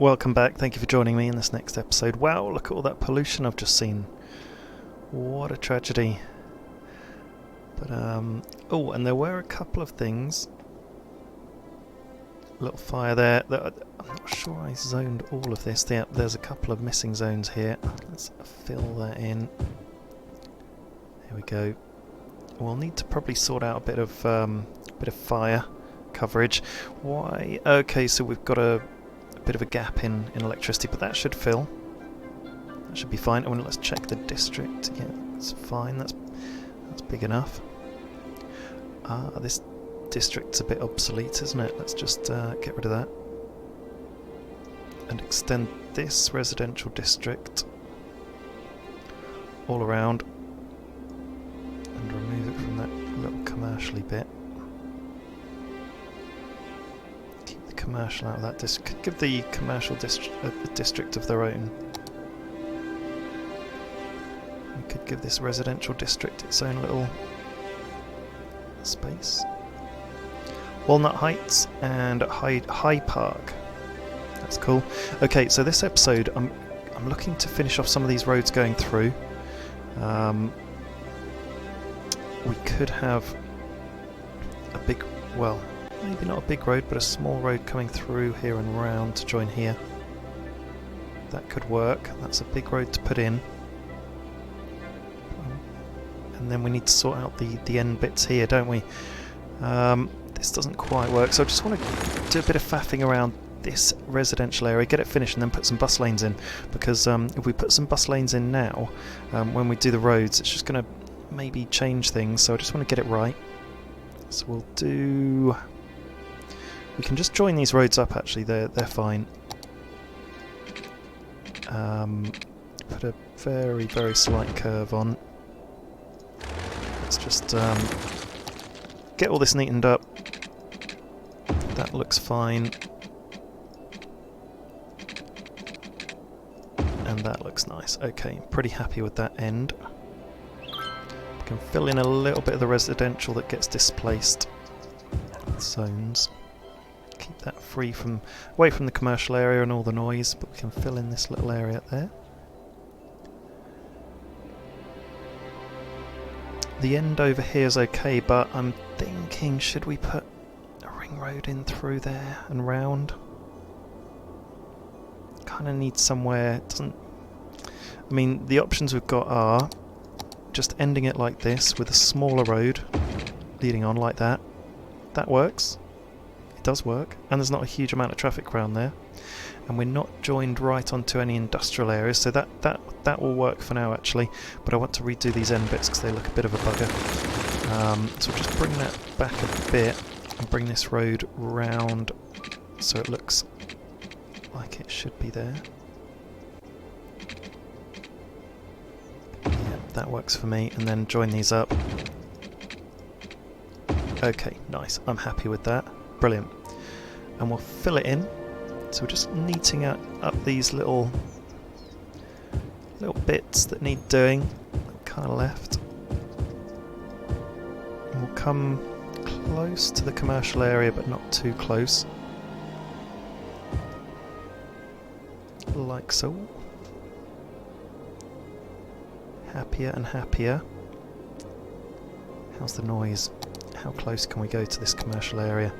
welcome back. Thank you for joining me in this next episode. Wow, look at all that pollution I've just seen. What a tragedy. But, oh, and there were a couple of things. A little fire there. I'm not sure I zoned all of this. There's a couple of missing zones here. Let's fill that in. There we go. We'll need to probably sort out a bit of fire coverage. Why? Okay, so we've got a bit of a gap in electricity, but that should fill. That should be fine. Oh, and let's check the district. Yeah, it's fine. That's big enough. This district's a bit obsolete, isn't it? Let's just get rid of that and extend this residential district all around and remove it from that little commercially bit. Keep the commercial out of that district. Give the commercial district of their own. We could give this residential district its own little space. Walnut Heights and High Park. That's cool. Okay, so this episode I'm looking to finish off some of these roads going through. We could have a big, well, maybe not a big road, but a small road coming through here and round to join here. That could work. That's a big road to put in. And then we need to sort out the end bits here, don't we? This doesn't quite work, so I just want to do a bit of faffing around this residential area, get it finished, and then put some bus lanes in. Because if we put some bus lanes in now, when we do the roads, it's just going to maybe change things, so I just want to get it right. So we'll do... We can just join these roads up, actually, they're fine. Put a very, very slight curve on. Let's just get all this neatened up. That looks fine. And that looks nice. Okay, pretty happy with that end. We can fill in a little bit of the residential that gets displaced. Zones. Keep that free from away from the commercial area and all the noise, but we can fill in this little area there. The end over here is okay, but I'm thinking, should we put a ring road in through there and round? Kind of need somewhere. It doesn't. I mean, the options we've got are just ending it like this with a smaller road leading on like that. That works. It does work, and there's not a huge amount of traffic around there, and we're not joined right onto any industrial areas, so that will work for now actually. But I want to redo these end bits because they look a bit of a bugger. So we'll just bring that back a bit and bring this road round so it looks like it should be there. Yeah, that works for me, and then join these up. Okay, nice. I'm happy with that. Brilliant. And we'll fill it in. So we're just neating up these little bits that need doing, kind of left. And we'll come close to the commercial area, but not too close. Like so. Happier and happier. How's the noise? How close can we go to this commercial area?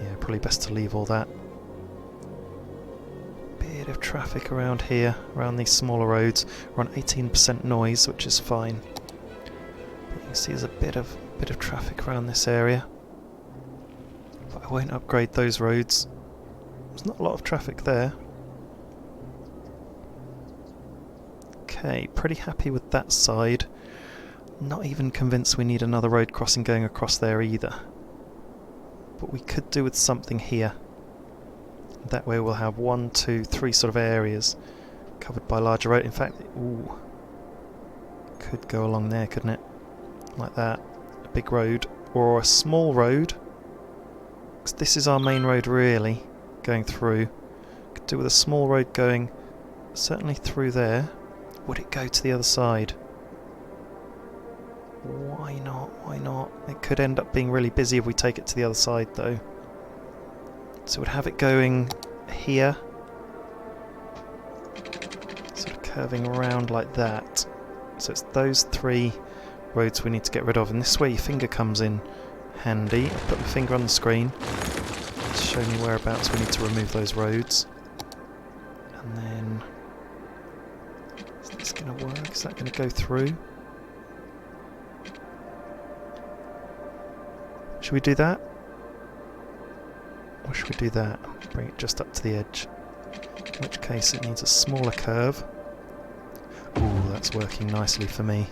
Yeah, probably best to leave all that. Bit of traffic around here, around these smaller roads. We're on 18% noise, which is fine. But you can see there's a bit of traffic around this area. But I won't upgrade those roads. There's not a lot of traffic there. Okay, pretty happy with that side. Not even convinced we need another road crossing going across there either. But we could do with something here. That way we'll have 1, 2, 3 sort of areas covered by larger road. In fact, ooh, could go along there, couldn't it? Like that. A big road or a small road. 'Cause this is our main road really, going through. Could do with a small road going certainly through there. Would it go to the other side? Why not? Why not? It could end up being really busy if we take it to the other side though. So we'd have it going here curving around like that. So it's those 3 roads we need to get rid of, and this is where your finger comes in handy. I'll put my finger on the screen to show me whereabouts we need to remove those roads. And then, is this going to work? Is that going to go through? Should we do that? Or should we do that? Bring it just up to the edge. In which case it needs a smaller curve. Ooh, that's working nicely for me.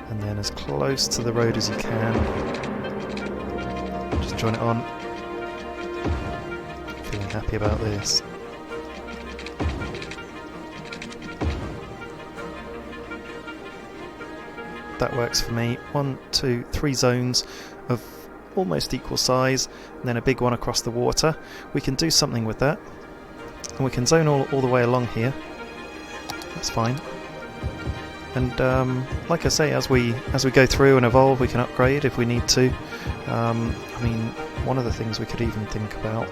And then as close to the road as you can. Just join it on. Feeling happy about this. That works for me. 1, 2, 3 zones of almost equal size, and then a big one across the water. We can do something with that. And we can zone all the way along here. That's fine. And like I say, as we go through and evolve, we can upgrade if we need to. I mean, one of the things we could even think about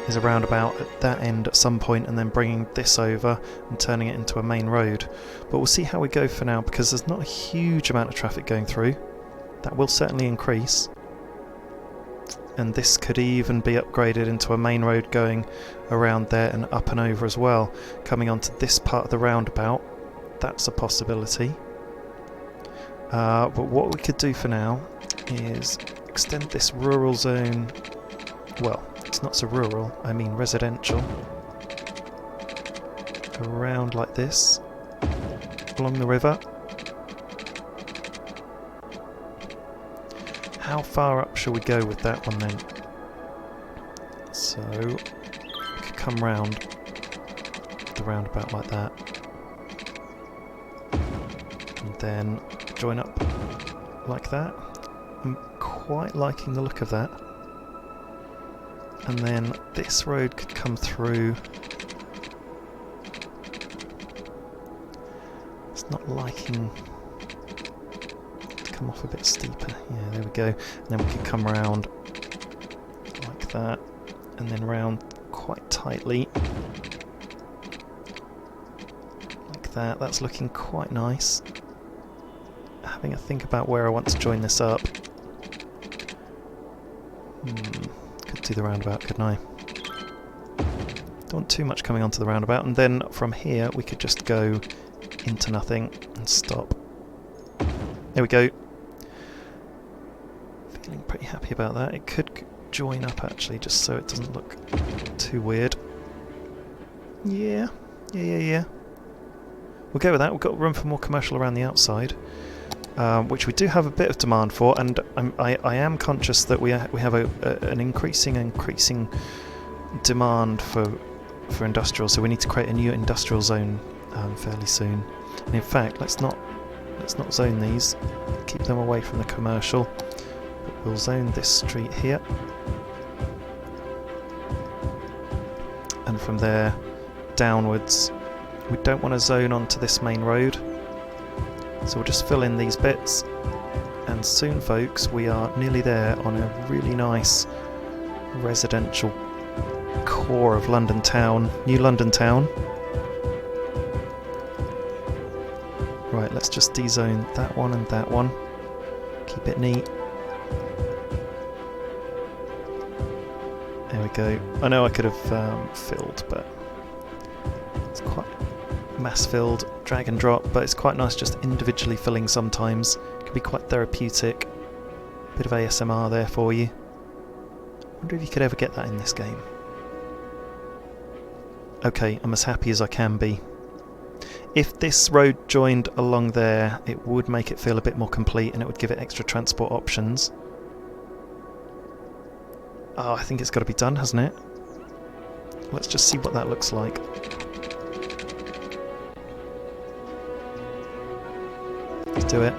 is a roundabout at that end at some point, and then bringing this over and turning it into a main road. But we'll see how we go for now, because there's not a huge amount of traffic going through. That will certainly increase. And this could even be upgraded into a main road going around there and up and over as well, coming onto this part of the roundabout. That's a possibility. But what we could do for now is extend this rural zone. Well, it's not so rural, I mean residential. Around like this, along the river. How far up shall we go with that one then? So, we could come round the roundabout like that. And then join up like that. I'm quite liking the look of that. And then this road could come through. It's not liking to come off a bit steeper. Yeah, there we go. And then we could come around like that, and then round quite tightly like that. That's looking quite nice. Having a think about where I want to join this up. Could do the roundabout, couldn't I? Don't want too much coming onto the roundabout, and then from here we could just go into nothing and stop. There we go. Feeling pretty happy about that. It could join up actually, just so it doesn't look too weird. Yeah. We'll go with that. We've got room for more commercial around the outside. Which we do have a bit of demand for, and I am conscious that we have an increasing demand for industrial, so we need to create a new industrial zone fairly soon. And in fact, let's not zone these, keep them away from the commercial. But we'll zone this street here, and from there downwards. We don't want to zone onto this main road. So we'll just fill in these bits, and soon folks we are nearly there on a really nice residential core of London town, new London town. Right, let's just dezone that one and that one, keep it neat. There we go. I know I could have filled, but it's quite mass filled, drag and drop, but it's quite nice just individually filling sometimes. It can be quite therapeutic. Bit of ASMR there for you. Wonder if you could ever get that in this game. Okay, I'm as happy as I can be. If this road joined along there, it would make it feel a bit more complete, and it would give it extra transport options. Oh, I think it's got to be done, hasn't it? Let's just see what that looks like. Let's do it.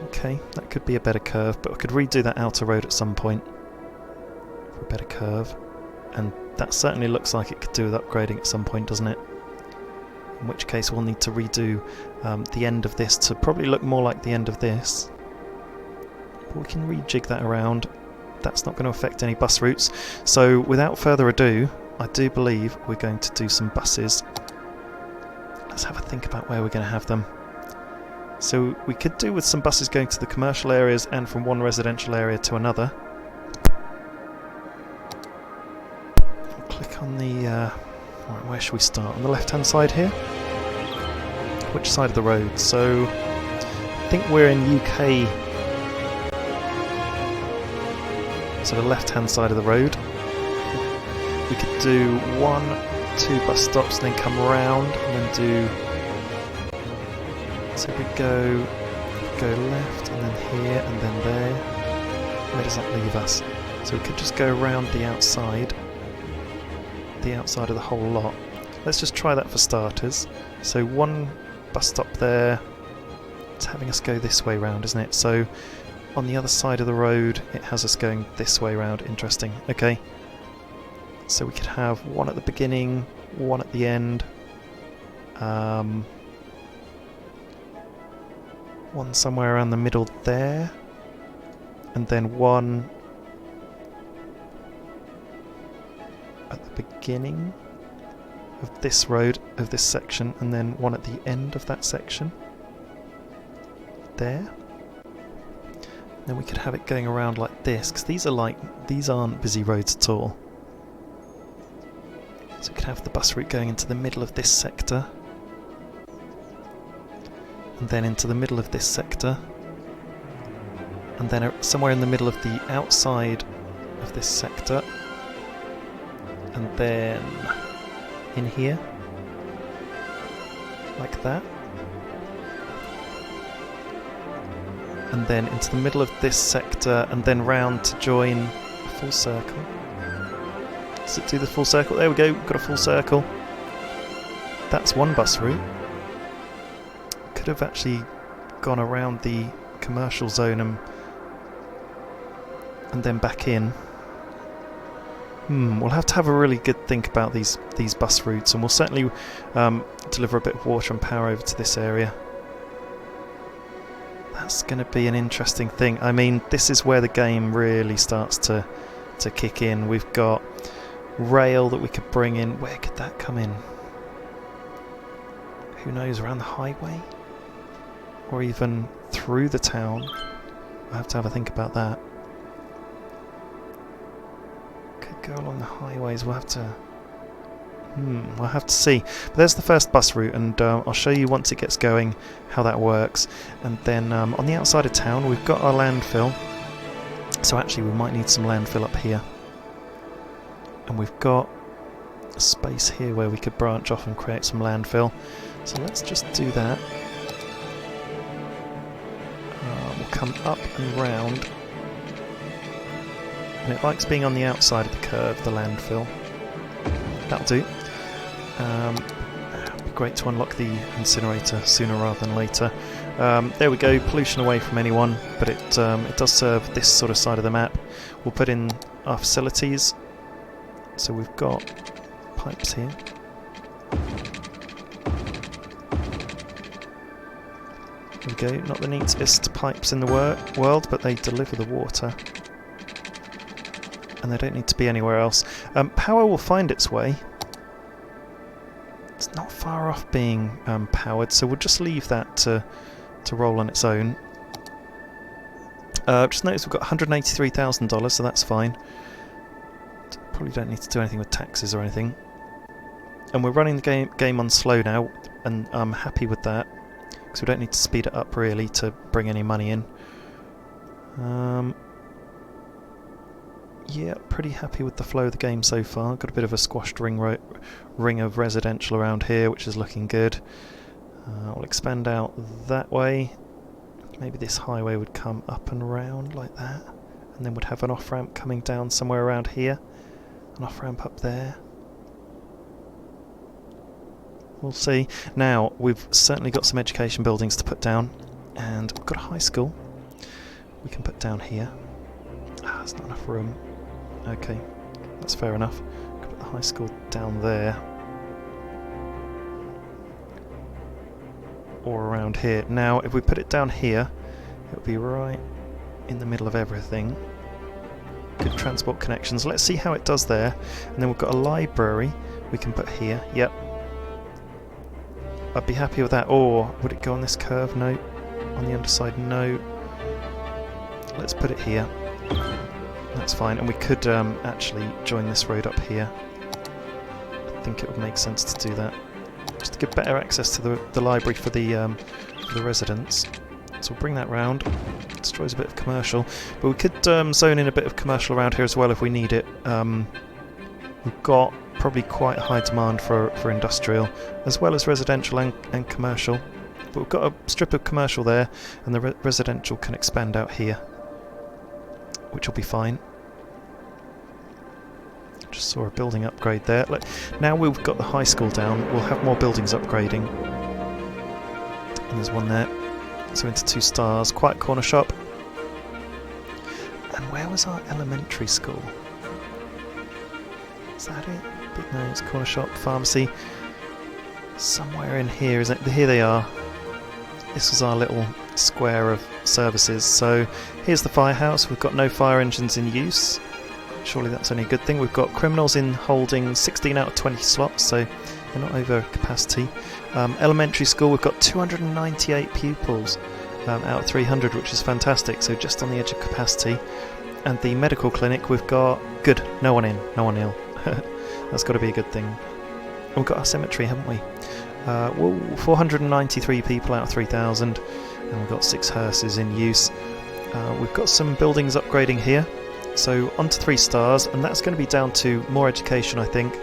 Okay, that could be a better curve, but I could redo that outer road at some point for a better curve. And that certainly looks like it could do with upgrading at some point, doesn't it? In which case we'll need to redo the end of this to probably look more like the end of this. But we can rejig that around. That's not going to affect any bus routes. So without further ado, I do believe we're going to do some buses. Let's have a think about where we're going to have them. So we could do with some buses going to the commercial areas and from one residential area to another. I'll click on the... right, where should we start? On the left-hand side here? Which side of the road? So I think we're in UK. So the left-hand side of the road. We could do 1, 2 bus stops, then come round and then do... So we go left and then here and then there. Where does that leave us? So we could just go around the outside of the whole lot. Let's just try that for starters. So 1 bus stop there. It's having us go this way round, isn't it? So on the other side of the road it has us going this way round. Interesting. Okay. So we could have 1 at the beginning, 1 at the end. 1 somewhere around the middle there, and then 1 at the beginning of this road, of this section, and then 1 at the end of that section there. Then we could have it going around like this, because these aren't busy roads at all. So we could have the bus route going into the middle of this sector, and then into the middle of this sector, and then somewhere in the middle of the outside of this sector, and then in here, like that, and then into the middle of this sector, and then round to join a full circle. Does it do the full circle? There we go, we've got a full circle. That's 1 bus route. Could have actually gone around the commercial zone and then back in. We'll have to have a really good think about these bus routes, and we'll certainly deliver a bit of water and power over to this area. That's going to be an interesting thing. I mean, this is where the game really starts to kick in. We've got rail that we could bring in. Where could that come in? Who knows, around the highway? Or even through the town? We'll have to have a think about that. Could go along the highways, we'll have to... we'll have to see. But there's the first bus route, and I'll show you once it gets going how that works. And then on the outside of town we've got our landfill. So actually we might need some landfill up here. And we've got a space here where we could branch off and create some landfill. So let's just do that. We'll come up and round. And it likes being on the outside of the curve, the landfill. That'll do. It'd be great to unlock the incinerator sooner rather than later. There we go, pollution away from anyone, but it does serve this sort of side of the map. We'll put in our facilities. So we've got pipes here. There we go, not the neatest pipes in the world, but they deliver the water. And they don't need to be anywhere else. Power will find its way. It's not far off being powered, so we'll just leave that to roll on its own. Just notice we've got $183,000, so that's fine. Probably don't need to do anything with taxes or anything. And we're running the game on slow now, and I'm happy with that, because we don't need to speed it up really to bring any money in. Yeah, pretty happy with the flow of the game so far. Got a bit of a squashed ring of residential around here, which is looking good. We'll expand out that way. Maybe this highway would come up and round like that, and then would have an off-ramp coming down somewhere around here. An off-ramp up there. We'll see. Now, we've certainly got some education buildings to put down, and we've got a high school we can put down here. There's not enough room. Okay, that's fair enough. We can put the high school down there. Or around here. Now, if we put it down here, it'll be right in the middle of everything. Good transport connections. Let's see how it does there. And then we've got a library we can put here. Yep. I'd be happy with that. Or would it go on this curve? No. On the underside? No. Let's put it here. That's fine. And we could actually join this road up here. I think it would make sense to do that. Just to give better access to the library for the residents. So we'll bring that round. Destroys a bit of commercial. But we could zone in a bit of commercial around here as well if we need it. We've got probably quite a high demand for industrial, as well as residential and commercial. But we've got a strip of commercial there, and the residential can expand out here, which will be fine. Just saw a building upgrade there. Now we've got the high school down, we'll have more buildings upgrading. And there's one there. So into 2 stars. Quiet corner shop. And where was our elementary school? Is that it? Big names, corner shop, pharmacy. Somewhere in here, isn't it? Here they are. This was our little square of services. So here's the firehouse. We've got no fire engines in use. Surely that's only a good thing. We've got criminals in holding 16 out of 20 slots, so they're not over capacity. Elementary school, we've got 298 pupils out of 300, which is fantastic, so just on the edge of capacity. And the medical clinic, we've got... Good, no one in, no one ill. That's got to be a good thing. And we've got our cemetery, haven't we? Whoa, 493 people out of 3,000, and we've got 6 hearses in use. We've got some buildings upgrading here, so on to 3 stars, and that's going to be down to more education, I think.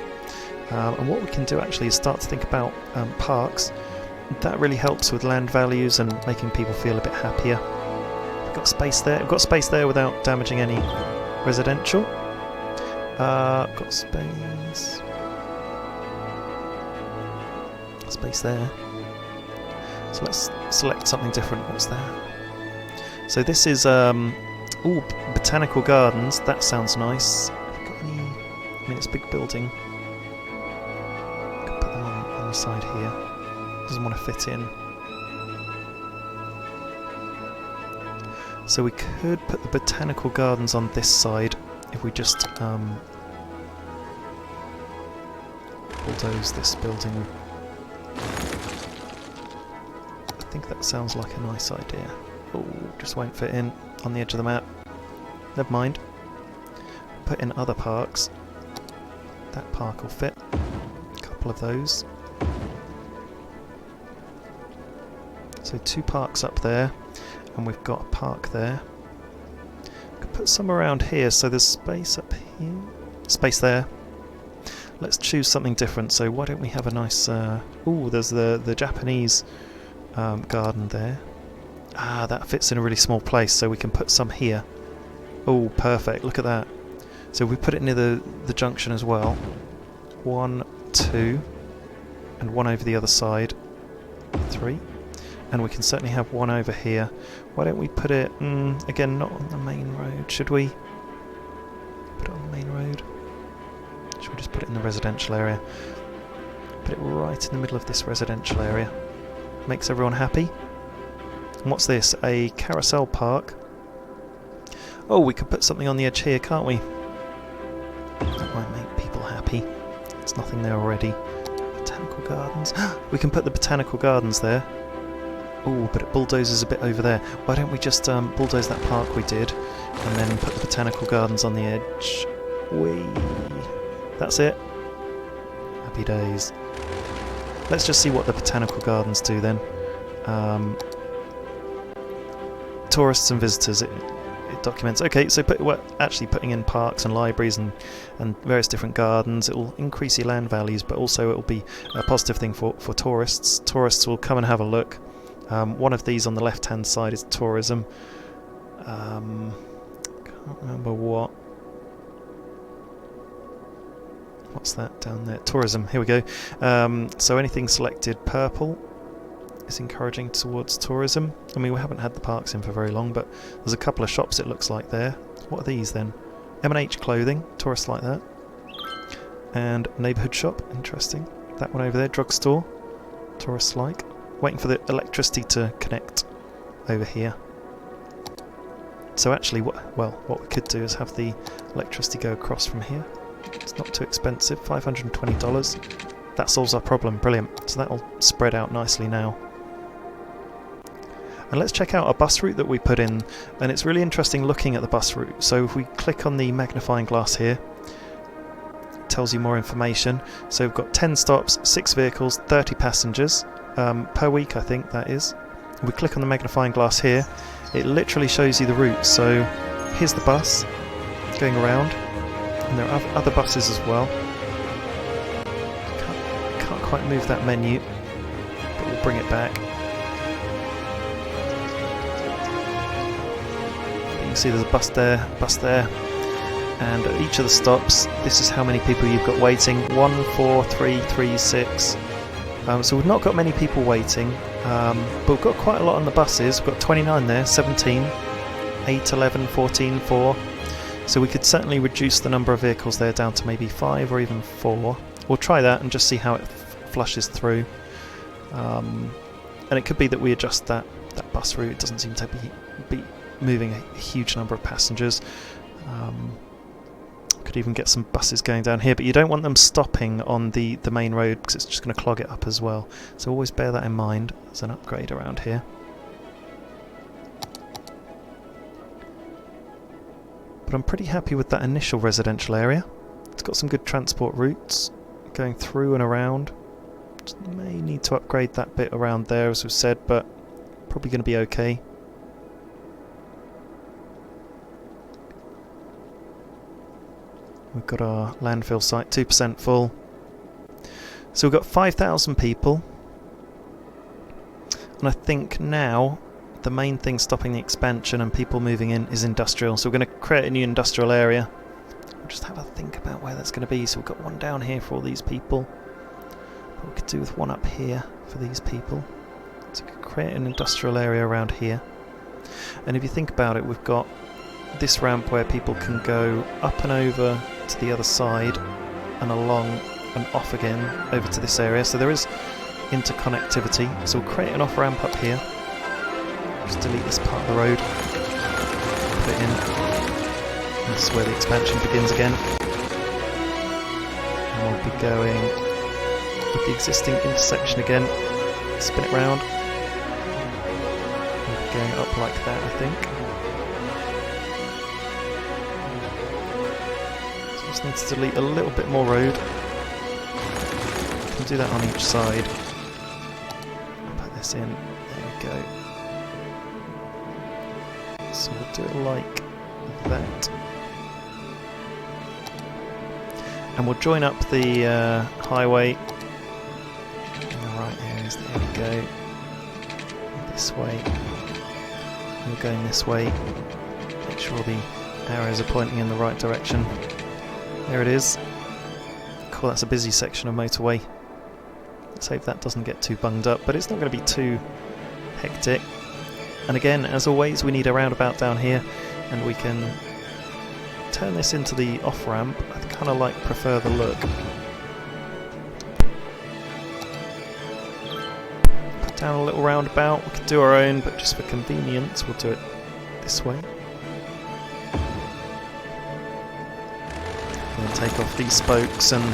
And what we can do actually is start to think about parks. That really helps with land values and making people feel a bit happier. We've got space there. We've got space there without damaging any residential. Got space. Space there. So let's select something different. What's there? So this is Botanical Gardens. That sounds nice. Have we got any? I mean, it's a big building. Could put them on the side here. Doesn't want to fit in. So we could put the Botanical Gardens on this side if we just bulldoze this building. I think that sounds like a nice idea. Oh, just won't fit in on the edge of the map. Never mind. Put in other parks. That park will fit. A couple of those. So 2 parks up there, and we've got a park there. Could put some around here, so there's space up here. Space there. Let's choose something different. So why don't we have a nice... there's the Japanese garden there. Ah, that fits in a really small place, so we can put some here. Oh, perfect. Look at that. So we put it near the junction as well. 1, 2, and 1 over the other side. 3. And we can certainly have 1 over here. Why don't we put it, again, not on the main road. Should we put it on the main road? Should we just put it in the residential area? Put it right in the middle of this residential area. Makes everyone happy. And what's this? A carousel park. Oh, we could put something on the edge here, can't we? That might make people happy. There's nothing there already. Botanical Gardens. We can put the Botanical Gardens there. Oh, but it bulldozes a bit over there. Why don't we just bulldoze that park we did, and then put the Botanical Gardens on the edge? Whee! That's it. Happy days. Let's just see what the Botanical Gardens do then. Tourists and visitors, it documents. Okay, so we're actually putting in parks and libraries and various different gardens. It will increase your land values, but also it will be a positive thing for tourists. Tourists will come and have a look. One of these on the left hand side is tourism. Can't remember what's that down there? Tourism, here we go. So anything selected purple is encouraging towards tourism. I mean, we haven't had the parks in for very long, but there's a couple of shops it looks like there. What are these then? M&H clothing, tourists like that. And neighbourhood shop, interesting. That one over there, drugstore, tourists like. Waiting for the electricity to connect over here. So actually, what we could do is have the electricity go across from here. It's not too expensive, $520. That solves our problem, brilliant. So that'll spread out nicely now. And let's check out a bus route that we put in, and it's really interesting looking at the bus route. So if we click on the magnifying glass here, it tells you more information. So we've got 10 stops, 6 vehicles, 30 passengers per week, I think that is. If we click on the magnifying glass here, it literally shows you the route. So here's the bus going around, and there are other buses as well. Can't quite move that menu, but we'll bring it back. You can see there's a bus there, and at each of the stops, this is how many people you've got waiting. 1, 4, 3, 3, 6. So we've not got many people waiting, but we've got quite a lot on the buses. We've got 29 there, 17, 8, 11, 14, 4. So we could certainly reduce the number of vehicles there down to maybe 5 or even 4. We'll try that and just see how it flushes through. And it could be that we adjust that bus route. It doesn't seem to be moving a huge number of passengers. Could even get some buses going down here, but you don't want them stopping on the main road because it's just going to clog it up as well. So always bear that in mind. There's an upgrade around here. But I'm pretty happy with that initial residential area. It's got some good transport routes going through and around. Just may need to upgrade that bit around there, as we've said, but probably going to be okay. We've got our landfill site 2% full. So we've got 5,000 people. And I think now the main thing stopping the expansion and people moving in is industrial. So we're going to create a new industrial area. We'll just have a think about where that's going to be. So we've got one down here for all these people. What we could do with one up here for these people. So we could create an industrial area around here. And if you think about it, we've got this ramp where people can go up and over to the other side and along and off again over to this area. So there is interconnectivity. So we'll create an off ramp up here. Just delete this part of the road. Put it in. And this is where the expansion begins again. And we'll be going with the existing intersection again. Spin it round. We'll be going up like that, I think. Just need to delete a little bit more road. Can do that on each side. Put this in. There we go. So we'll do it like that. And we'll join up the highway in the right areas. There we go. This way. We're going this way. Make sure the arrows are pointing in the right direction. There it is. Cool, that's a busy section of motorway. Let's hope that doesn't get too bunged up, but it's not going to be too hectic. And again, as always, we need a roundabout down here, and we can turn this into the off-ramp. I kind of prefer the look. Put down a little roundabout. We could do our own, but just for convenience, we'll do it this way. And then take off these spokes and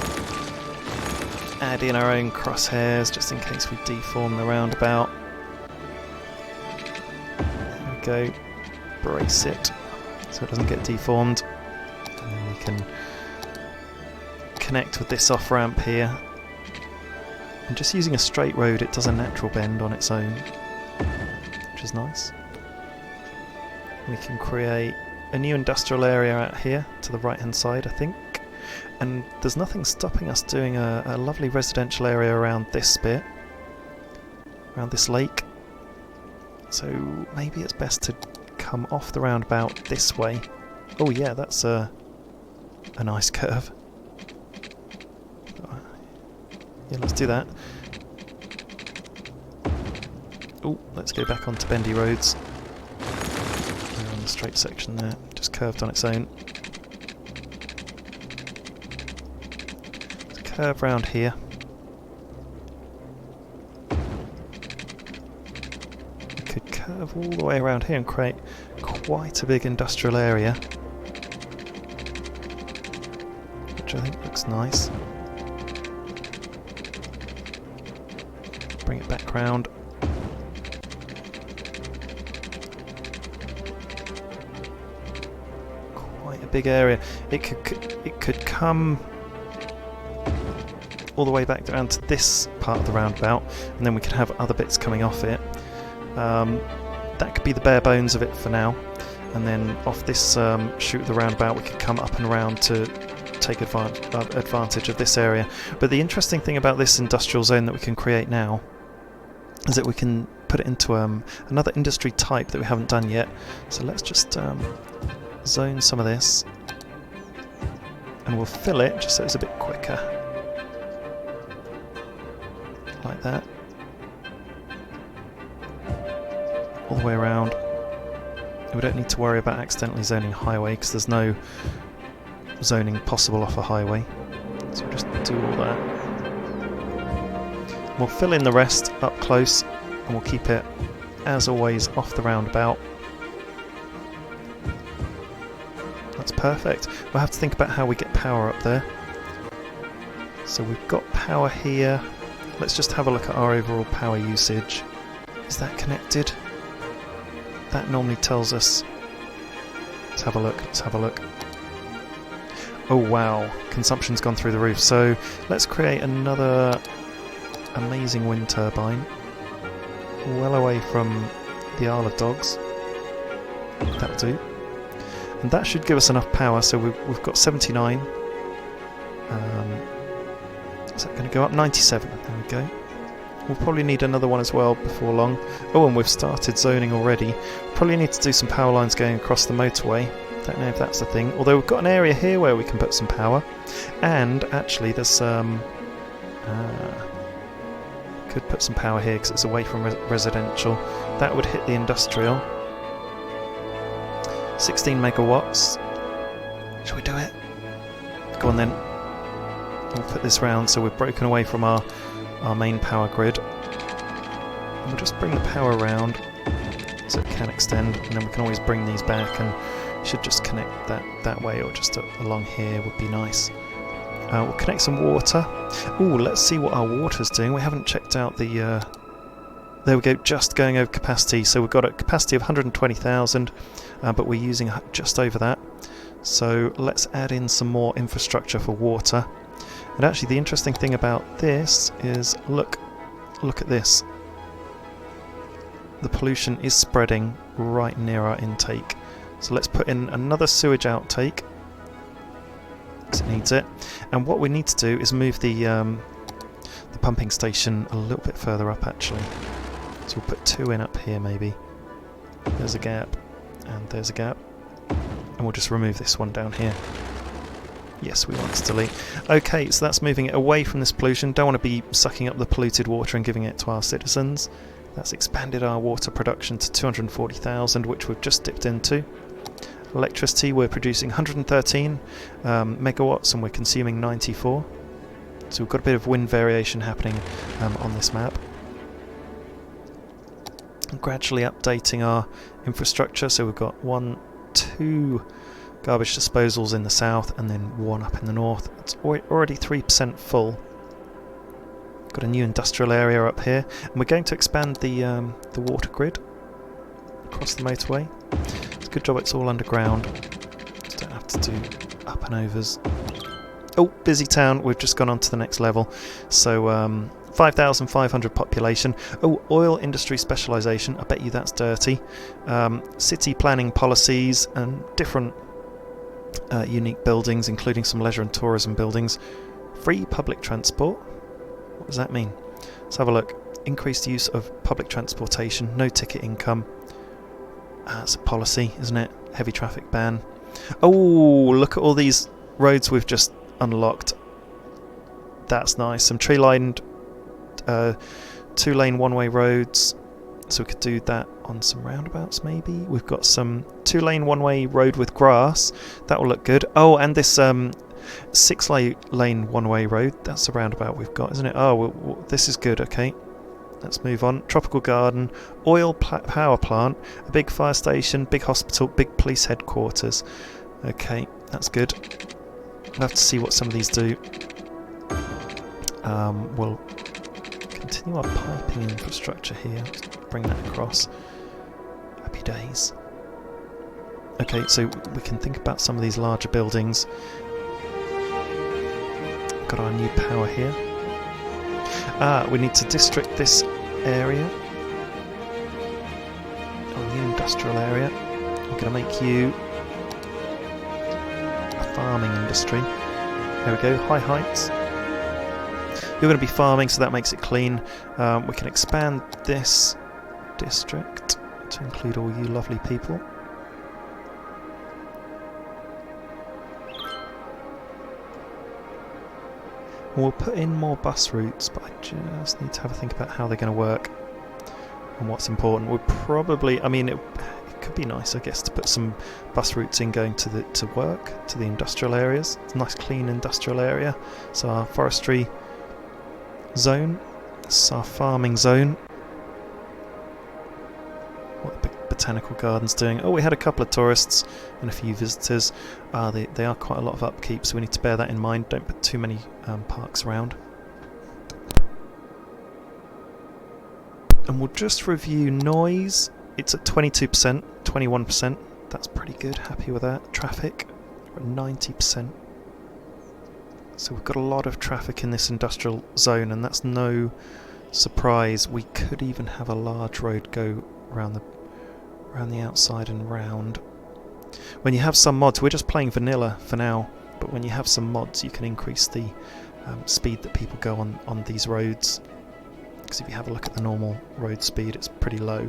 add in our own crosshairs, just in case we deform the roundabout. Go, brace it so it doesn't get deformed, and then we can connect with this off ramp here. And just using a straight road, it does a natural bend on its own, which is nice. We can create a new industrial area out here to the right hand side, I think, and there's nothing stopping us doing a lovely residential area around this bit, around this lake. So maybe it's best to come off the roundabout this way. Oh yeah, that's a nice curve. Yeah, let's do that. Oh, let's go back onto bendy roads. We're on the straight section there, just curved on its own. Let's curve round here. Could curve all the way around here and create quite a big industrial area, which I think looks nice. Bring it back round. Quite a big area. It could come all the way back down to this part of the roundabout, and then we could have other bits coming off it. That could be the bare bones of it for now, and then off this shoot of the roundabout we could come up and around to take advantage of this area. But the interesting thing about this industrial zone that we can create now is that we can put it into another industry type that we haven't done yet. So let's just zone some of this, and we'll fill it just so it's a bit quicker, like that, all the way around. We don't need to worry about accidentally zoning a highway because there's no zoning possible off a highway, so we'll just do all that. We'll fill in the rest up close, and we'll keep it as always off the roundabout. That's perfect. We'll have to think about how we get power up there. So we've got power here. Let's just have a look at our overall power usage. Is that connected? That normally tells us. Let's have a look. Let's have a look. Oh wow, consumption's gone through the roof. So let's create another amazing wind turbine, well away from the Isle of Dogs. That'll do. And that should give us enough power. So we've got 79. Is that going to go up? 97. There we go. We'll probably need another one as well before long. Oh, and we've started zoning already. Probably need to do some power lines going across the motorway. Don't know if that's the thing. Although we've got an area here where we can put some power. And actually there's could put some power here because it's away from residential. That would hit the industrial. 16 megawatts. Shall we do it? Go on then. We'll put this round so we've broken away from our main power grid. And we'll just bring the power around so it can extend, and then we can always bring these back, and should just connect that way, or just along here would be nice. We'll connect some water. Ooh, let's see what our water's doing. We haven't checked out the... there we go, just going over capacity. So we've got a capacity of 120,000, but we're using just over that. So let's add in some more infrastructure for water. And actually the interesting thing about this is, look at this. The pollution is spreading right near our intake. So let's put in another sewage outtake, because it needs it. And what we need to do is move the pumping station a little bit further up actually. So we'll put 2 in up here maybe. There's a gap, and there's a gap. And we'll just remove this one down here. Yes, we want to delete. Okay, so that's moving it away from this pollution. Don't want to be sucking up the polluted water and giving it to our citizens. That's expanded our water production to 240,000, which we've just dipped into. Electricity, we're producing 113 megawatts and we're consuming 94. So we've got a bit of wind variation happening on this map. And gradually updating our infrastructure, so we've got 2 garbage disposals in the south and then 1 up in the north. It's already 3% full. Got a new industrial area up here, and we're going to expand the water grid across the motorway. It's a good job it's all underground. Just don't have to do up and overs. Oh, busy town. We've just gone on to the next level. So 5,500 population. Oh, oil industry specialisation. I bet you that's dirty. City planning policies and different unique buildings, including some leisure and tourism buildings. Free public transport. What does that mean? Let's have a look. Increased use of public transportation, no ticket income. That's a policy, isn't it? Heavy traffic ban. Oh, look at all these roads we've just unlocked. That's nice. Some tree-lined 2-lane one-way roads. So we could do that on some roundabouts maybe. We've got some 2-lane one-way road with grass. That will look good. Oh, and this 6-lane one-way road. That's the roundabout we've got, isn't it? Oh, well, this is good, okay. Let's move on. Tropical garden, oil power plant, a big fire station, big hospital, big police headquarters. Okay, that's good. We'll have to see what some of these do. We'll continue our piping infrastructure here. Let's bring that across. Happy days. Okay, so we can think about some of these larger buildings. We've got our new power here. We need to district this area. Our new industrial area. We're going to make you a farming industry. There we go, high heights. You're going to be farming, so that makes it clean. We can expand this district to include all you lovely people. We'll put in more bus routes, but I just need to have a think about how they're going to work and what's important. We'll probably, I mean, it could be nice, I guess, to put some bus routes in going to work, to the industrial areas. It's a nice clean industrial area. So our forestry zone, this is our farming zone. What the Botanical Gardens doing? Oh, we had a couple of tourists and a few visitors. They are quite a lot of upkeep, so we need to bear that in mind. Don't put too many parks around. And we'll just review noise. It's at 22%, 21%. That's pretty good. Happy with that. Traffic, we're at 90%. So we've got a lot of traffic in this industrial zone, and that's no surprise. We could even have a large road go around the outside and round. When you have some mods, we're just playing vanilla for now, but when you have some mods you can increase the speed that people go on these roads, because if you have a look at the normal road speed, it's pretty low.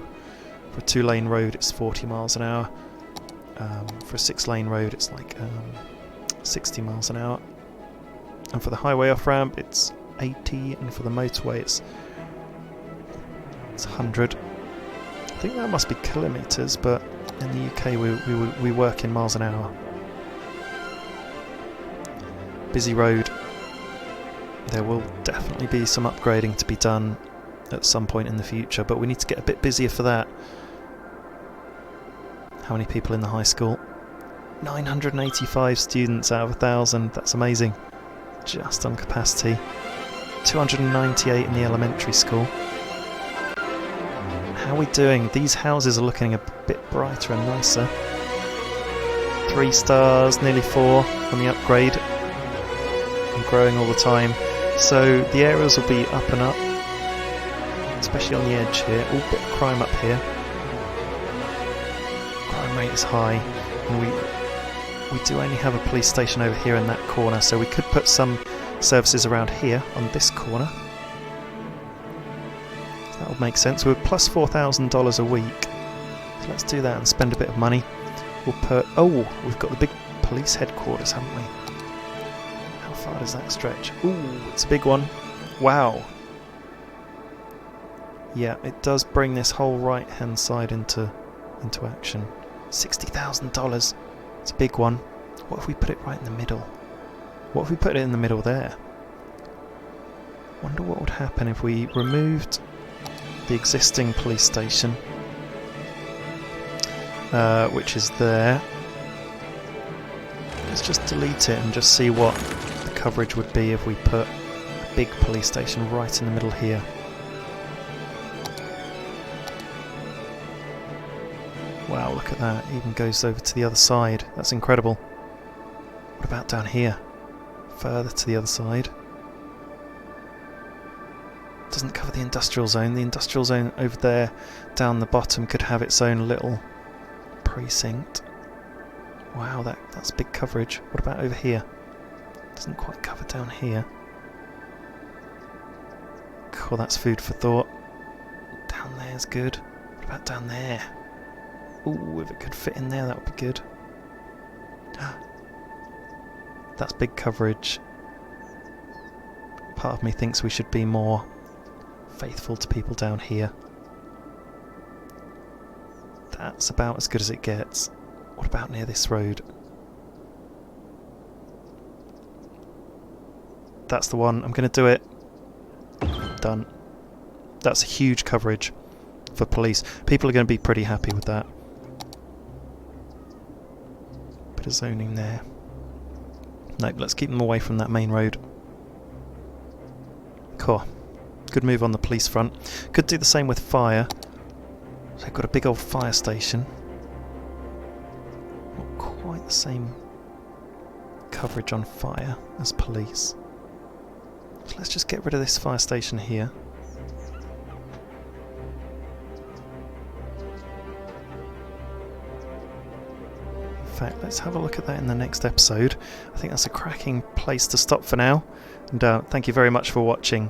For a 2-lane road it's 40 miles an hour. For a 6-lane road it's like 60 miles an hour, and for the highway off ramp it's 80, and for the motorway it's 100. I think that must be kilometres, but in the UK we work in miles an hour. Busy road. There will definitely be some upgrading to be done at some point in the future, but we need to get a bit busier for that. How many people in the high school? 985 students out of 1,000. That's amazing. Just on capacity. 298 in the elementary school. How are we doing? These houses are looking a bit brighter and nicer. 3 stars, nearly 4 on the upgrade. And growing all the time. So the areas will be up and up. Especially on the edge here. Oh, bit of crime up here. Crime rate is high. And we do only have a police station over here in that corner, so we could put some services around here on this corner. That would make sense. We're plus $4,000 a week. So let's do that and spend a bit of money. We'll put... Oh, we've got the big police headquarters, haven't we? How far does that stretch? Ooh, it's a big one. Wow. Yeah, it does bring this whole right-hand side into action. $60,000. It's a big one. What if we put it right in the middle? What if we put it in the middle there? Wonder what would happen if we removed the existing police station, which is there. Let's just delete it and just see what the coverage would be if we put a big police station right in the middle here. Wow, look at that. It even goes over to the other side. That's incredible. What about down here? Further to the other side. Doesn't cover the industrial zone. The industrial zone over there down the bottom could have its own little precinct. Wow, that's big coverage. What about over here? Doesn't quite cover down here. Cool, that's food for thought. Down there's good. What about down there? Ooh, if it could fit in there, that would be good. That's big coverage. Part of me thinks we should be more faithful to people down here. That's about as good as it gets. What about near this road? That's the one. I'm going to do it. Done. That's huge coverage for police. People are going to be pretty happy with that. Bit of zoning there. Nope, let's keep them away from that main road. Cool. Good move on the police front. Could do the same with fire. They've got a big old fire station. Not quite the same coverage on fire as police. So let's just get rid of this fire station here. In fact, let's have a look at that in the next episode. I think that's a cracking place to stop for now. And thank you very much for watching.